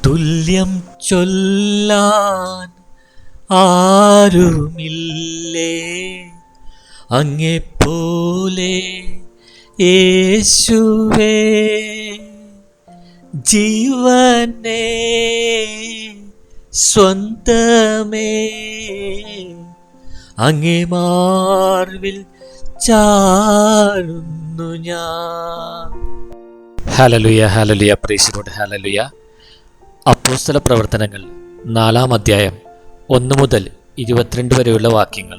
തുല്യം ചൊല്ലാൻ ആരുമില്ലേ അങ്ങെപ്പോലെ യേശുവേ. ജീവനേ സ്വന്തമേ അങ്ങേ മാർവിൽ ചാരുന്നു ഞാൻ. Hallelujah, hallelujah, praise the Lord, hallelujah. അപ്പോസ്തല പ്രവർത്തനങ്ങൾ 4-ാം അധ്യായം 1 മുതൽ 22 വരെയുള്ള വാക്യങ്ങൾ.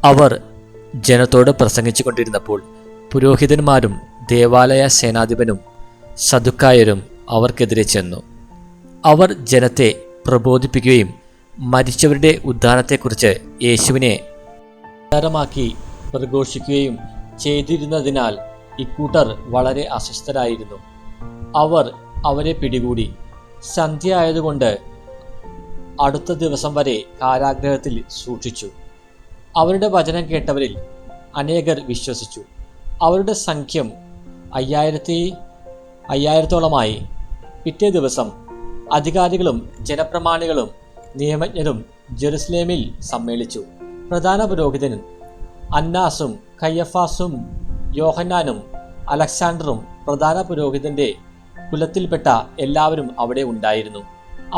അവർ ജനത്തോട് പ്രസംഗിച്ചു കൊണ്ടിരുന്നപ്പോൾ പുരോഹിതന്മാരും ദേവാലയ സേനാധിപനും സദുക്കായരും അവർക്കെതിരെ ചെന്നു. അവർ ജനത്തെ പ്രബോധിപ്പിക്കുകയും മരിച്ചവരുടെ ഉദ്ധാനത്തെക്കുറിച്ച് യേശുവിനെ ആധാരമാക്കി പ്രഘോഷിക്കുകയും ചെയ്തിരുന്നതിനാൽ ഇക്കൂട്ടർ വളരെ അസ്വസ്ഥരായിരുന്നു. അവർ അവരെ പിടികൂടി സന്ധ്യ ആയതുകൊണ്ട് അടുത്ത ദിവസം വരെ കാരാഗൃഹത്തിൽ സൂക്ഷിച്ചു. അവരുടെ വചനം കേട്ടവരിൽ അനേകർ വിശ്വസിച്ചു. അവരുടെ സംഖ്യം 5000-ഓളമായി. പിറ്റേ ദിവസം അധികാരികളും ജനപ്രമാണികളും നിയമജ്ഞരും ജെറുസലേമിൽ സമ്മേളിച്ചു. പ്രധാന പുരോഹിതനും അന്നാസും കയ്യഫാസും യോഹന്നാനും അലക്സാണ്ടറും പ്രധാന പുരോഹിതന്റെ കുലത്തിൽപ്പെട്ട എല്ലാവരും അവിടെ ഉണ്ടായിരുന്നു.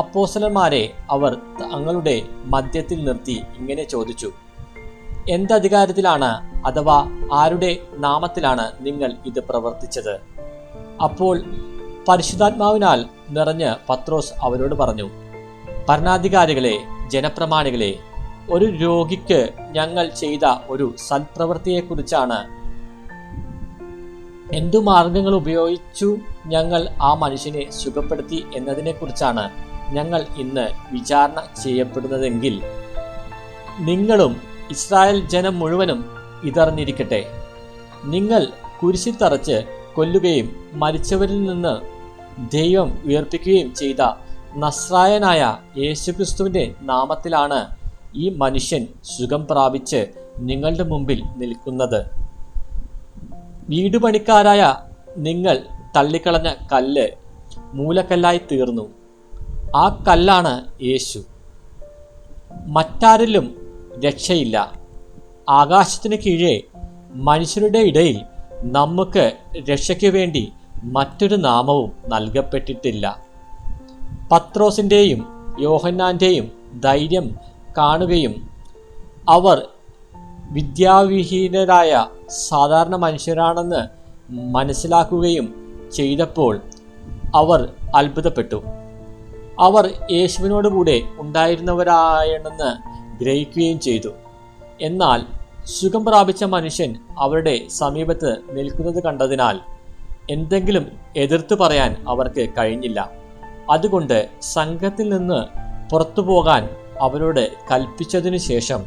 അപ്പോസ്തലന്മാരെ അവർ തങ്ങളുടെ മധ്യത്തിൽ നിർത്തി ഇങ്ങനെ ചോദിച്ചു: എന്തധികാരത്തിലാണ് അഥവാ ആരുടെ നാമത്തിലാണ് നിങ്ങൾ ഇത് പ്രവർത്തിച്ചത്? അപ്പോൾ പരിശുദ്ധാത്മാവിനാൽ നിറഞ്ഞ് പത്രോസ് അവരോട് പറഞ്ഞു: ഭരണാധികാരികളെ, ജനപ്രമാണികളെ, ഒരു രോഗിക്ക് ഞങ്ങൾ ചെയ്ത ഒരു സൽപ്രവൃത്തിയെക്കുറിച്ചാണ്. എന്തു മാർഗങ്ങൾ ഉപയോഗിച്ചു ഞങ്ങൾ ആ മനുഷ്യനെ സുഖപ്പെടുത്തി എന്നതിനെക്കുറിച്ചാണ് ഞങ്ങൾ ഇന്ന് വിചാരണ ചെയ്യപ്പെടുന്നതെങ്കിൽ നിങ്ങളും ഇസ്രായേൽ ജനം മുഴുവനും ഇതറിഞ്ഞിരിക്കട്ടെ. നിങ്ങൾ കുരിശിൽ തറച്ച് കൊല്ലുകയും മരിച്ചവരിൽ നിന്ന് ദൈവം ഉയർപ്പിക്കുകയും ചെയ്ത നസ്രായനായ യേശുക്രിസ്തുവിൻ്റെ നാമത്തിലാണ് ഈ മനുഷ്യൻ സുഖം പ്രാപിച്ച് നിങ്ങളുടെ മുമ്പിൽ നിൽക്കുന്നത്. വീടുപണിക്കാരായ നിങ്ങൾ തള്ളിക്കളഞ്ഞ കല്ല് മൂലക്കല്ലായി തീർന്നു. ആ കല്ലാണ് യേശു. മറ്റാരിലും രക്ഷയില്ല. ആകാശത്തിന് കീഴെ മനുഷ്യരുടെ ഇടയിൽ നമുക്ക് രക്ഷയ്ക്ക് വേണ്ടി മറ്റൊരു നാമവും നൽകപ്പെട്ടിട്ടില്ല. പത്രോസിൻ്റെയും യോഹന്നാൻ്റെയും ധൈര്യം കാണുകയും അവർ വിദ്യാവിഹീനരായ സാധാരണ മനുഷ്യരാണെന്ന് മനസ്സിലാക്കുകയും ചെയ്തപ്പോൾ അവർ അത്ഭുതപ്പെട്ടു. അവർ യേശുവിനോടുകൂടെ ഉണ്ടായിരുന്നവരാണെന്ന് ഗ്രഹിക്കുകയും ചെയ്തു. എന്നാൽ സുഖം പ്രാപിച്ച മനുഷ്യൻ അവരുടെ സമീപത്ത് നിൽക്കുന്നത് കണ്ടതിനാൽ എന്തെങ്കിലും എതിർത്ത് പറയാൻ അവർക്ക് കഴിഞ്ഞില്ല. അതുകൊണ്ട് സംഘത്തിൽ നിന്ന് പുറത്തു പോകാൻ അവരോട് കൽപ്പിച്ചതിനു ശേഷം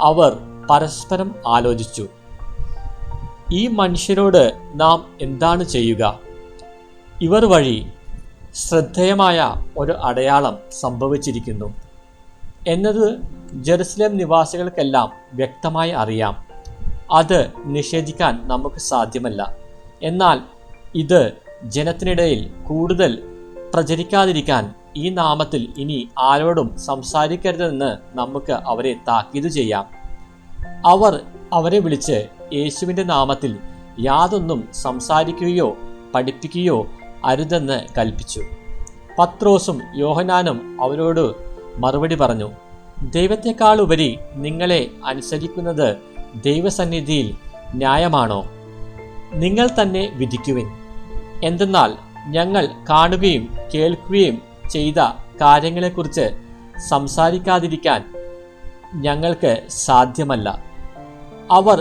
അവർ പരസ്പരം ആലോചിച്ചു: ഈ മനുഷ്യരോട് നാം എന്താണ് ചെയ്യുക? ഇവർ വഴി ശ്രദ്ധേയമായ ഒരു അടയാളം സംഭവിച്ചിരിക്കുന്നു എന്നത് ജെറുസലേം നിവാസികൾക്കെല്ലാം വ്യക്തമായി അറിയാം. അത് നിഷേധിക്കാൻ നമുക്ക് സാധ്യമല്ല. എന്നാൽ ഇത് ജനത്തിനിടയിൽ കൂടുതൽ പ്രചരിക്കാതിരിക്കാൻ ഈ നാമത്തിൽ ഇനി ആരോടും സംസാരിക്കരുതെന്ന് നമുക്ക് അവരെ താക്കീത് ചെയ്യാം. അവർ അവരെ വിളിച്ച് യേശുവിൻ്റെ നാമത്തിൽ യാതൊന്നും സംസാരിക്കുകയോ പഠിപ്പിക്കുകയോ അരുതെന്ന് കൽപ്പിച്ചു. പത്രോസും യോഹന്നാനും അവരോട് മറുപടി പറഞ്ഞു: ദൈവത്തെക്കാൾ ഉപരി നിങ്ങളെ അനുസരിക്കുന്നത് ദൈവസന്നിധിയിൽ ന്യായമാണോ? നിങ്ങൾ തന്നെ വിധിക്കുവിൻ. എന്തെന്നാൽ ഞങ്ങൾ കാണുകയും കേൾക്കുകയും ചെയ്ത കാര്യങ്ങളെക്കുറിച്ച് സംസാരിക്കാതിരിക്കാൻ ഞങ്ങൾക്ക് സാധ്യമല്ല. അവർ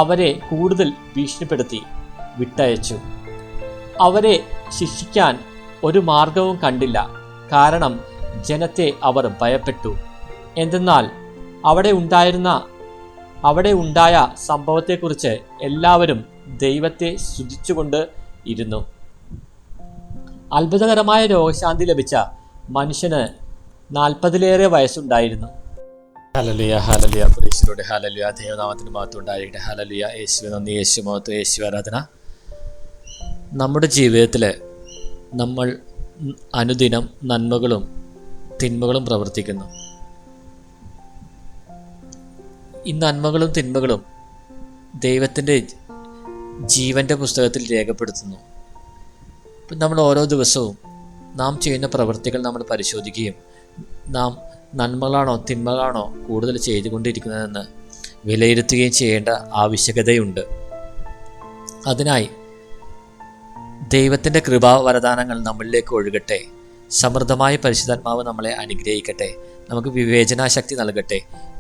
അവരെ കൂടുതൽ ഭീഷണിപ്പെടുത്തി വിട്ടയച്ചു. അവരെ ശിക്ഷിക്കാൻ ഒരു മാർഗവും കണ്ടില്ല. കാരണം ജനത്തെ അവർ ഭയപ്പെട്ടു. എന്തെന്നാൽ അവിടെ ഉണ്ടായ സംഭവത്തെക്കുറിച്ച് എല്ലാവരും ദൈവത്തെ സ്തുതിച്ചുകൊണ്ട് ഇരുന്നു. അത്ഭുതകരമായ രോഗശാന്തി ലഭിച്ച മനുഷ്യന് 40-ലേറെ വയസ്സുണ്ടായിരുന്നു. Hallelujah, hallelujah, praise the Lord, hallelujah. ദൈവനാമത്തിന് മഹത്വം ഉണ്ടായിരിക്കട്ടെ. ഹല്ലേലൂയ. യേശുവേ നന്ദി, യേശു മഹത്വം, യേശു ആരാധന. നമ്മുടെ ജീവിതത്തിൽ നമ്മൾ അനുദിനം നന്മകളും തിന്മകളും പ്രവർത്തിക്കുന്നു. ഈ നന്മകളും തിന്മകളും ദൈവത്തിൻ്റെ ജീവൻ്റെ പുസ്തകത്തിൽ രേഖപ്പെടുത്തുന്നു. ഇപ്പം നമ്മൾ ഓരോ ദിവസവും നാം ചെയ്യുന്ന പ്രവൃത്തികൾ നമ്മൾ പരിശോധിക്കുകയും നാം നന്മകളാണോ തിന്മകളാണോ കൂടുതൽ ചെയ്തുകൊണ്ടിരിക്കുന്നതെന്ന് വിലയിരുത്തുകയും ചെയ്യേണ്ട ആവശ്യകതയുണ്ട്. അതിനായി ദൈവത്തിൻ്റെ കൃപാവരദാനങ്ങൾ നമ്മളിലേക്ക് ഒഴുകട്ടെ. സമൃദ്ധമായ പരിശുദ്ധാത്മാവ് നമ്മളെ അനുഗ്രഹിക്കട്ടെ. നമുക്ക് വിവേചനാശക്തി നൽകട്ടെ.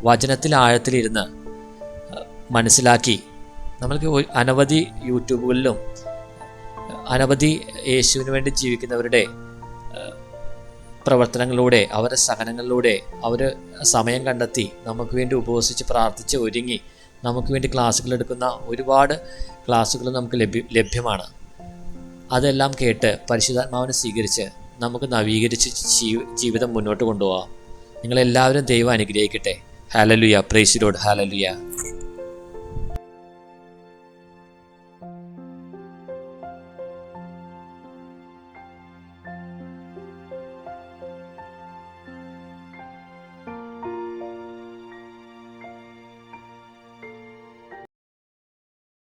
വചനത്തിൽ ആഴത്തിലിരുന്ന് മനസ്സിലാക്കി നമ്മൾക്ക് അനവധി യൂട്യൂബുകളിലും അനവധി യേശുവിന് വേണ്ടി ജീവിക്കുന്നവരുടെ പ്രവർത്തനങ്ങളിലൂടെ, അവരുടെ സഹനങ്ങളിലൂടെ അവർ സമയം കണ്ടെത്തി നമുക്ക് വേണ്ടി ഉപവസിച്ച് പ്രാർത്ഥിച്ച് ഒരുങ്ങി നമുക്ക് വേണ്ടി ക്ലാസ്സുകൾ എടുക്കുന്ന ഒരുപാട് ക്ലാസ്സുകൾ നമുക്ക് ലഭ്യമാണ്. അതെല്ലാം കേട്ട് പരിശുദ്ധാത്മാവിനെ സ്വീകരിച്ച് നമുക്ക് നവീകരിച്ച് ജീവിതം മുന്നോട്ട് കൊണ്ടുപോകാം. നിങ്ങളെല്ലാവരും ദൈവം അനുഗ്രഹിക്കട്ടെ. Hallelujah, praise the Lord, hallelujah.